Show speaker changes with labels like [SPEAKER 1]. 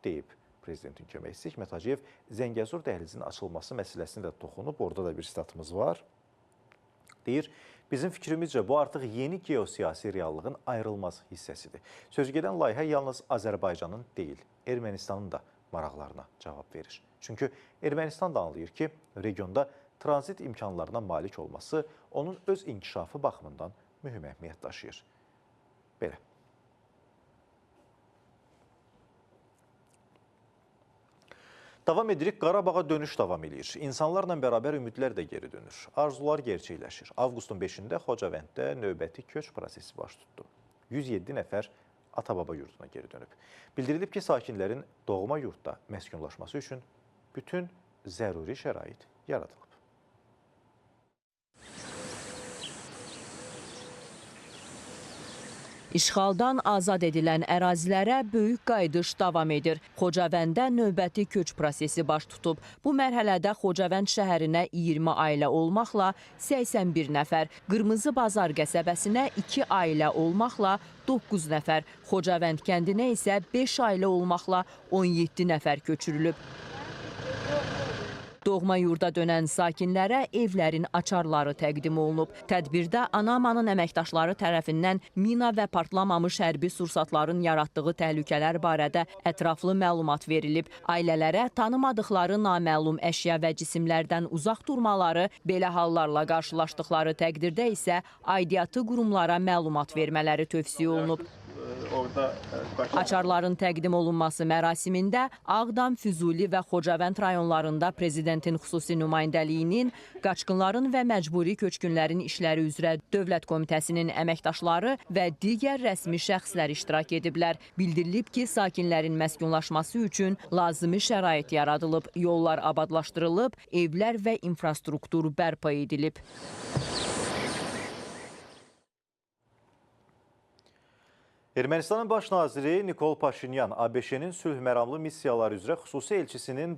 [SPEAKER 1] deyib prezidentin köməkçisi Hikmət Hacıyev. Zəngəzur dəhlizinin açılması məsələsinə də toxunub. Orada da bir statımız var. Deyir, bizim fikrimizcə bu artıq yeni geosiyasi reallığın ayrılmaz hissəsidir. Sözügedən layihə yalnız Azərbaycanın deyil, Ermənistanın da maraqlarına cavab verir. Çünki Ermənistan da anlayır ki, regionda tranzit imkanlarına malik olması onun öz inkişafı baxımından mühüm əhəmiyyət daşıyır. Belə. Davam edirik, Qarabağa dönüş davam edir. İnsanlarla bərabər ümidlər də geri dönür. Arzular gerçəkləşir. Avqustun 5-də Xocavənddə növbəti köç prosesi baş tutdu. 107 nəfər ata-baba yurduna geri dönüb. Bildirilib ki, sakinlərin doğma yurdda məskunlaşması üçün bütün zəruri şərait yaradılıb.
[SPEAKER 2] İşğaldan azad edilən ərazilərə böyük qayıdış davam edir. Xocavəndə növbəti köç prosesi baş tutub. Bu mərhələdə Xocavənd şəhərinə 20 ailə olmaqla 81 nəfər, Qırmızı Bazar qəsəbəsinə 2 ailə olmaqla 9 nəfər, Xocavənd kəndinə isə 5 ailə olmaqla 17 nəfər köçürülüb. Doğma yurda dönən sakinlərə evlərin açarları təqdim olunub. Tədbirdə ANAMAnın əməkdaşları tərəfindən mina və partlamamış hərbi sursatların yaratdığı təhlükələr barədə ətraflı məlumat verilib. Ailələrə tanımadıkları naməlum əşya və cisimlərdən uzaq durmaları, belə hallarla qarşılaşdıkları təqdirdə isə aidiyyatı qurumlara məlumat vermələri tövsiyə olunub. Açarların təqdim olunması mərasimində Ağdam, Füzuli və Xocavənd rayonlarında prezidentin xüsusi nümayəndəliyinin, Qaçqınların və Məcburi Köçkünlərin İşləri üzrə Dövlət Komitəsinin əməkdaşları və digər rəsmi şəxslər iştirak ediblər. Bildirilib ki, sakinlərin məskunlaşması üçün lazımi şərait yaradılıb, yollar abadlaşdırılıb, evlər və infrastruktur bərpa edilib.
[SPEAKER 1] Ermənistanın baş naziri Nikol Paşinyan ABŞ-nin sülh məramlı missiyaları üzrə xüsusi elçisinin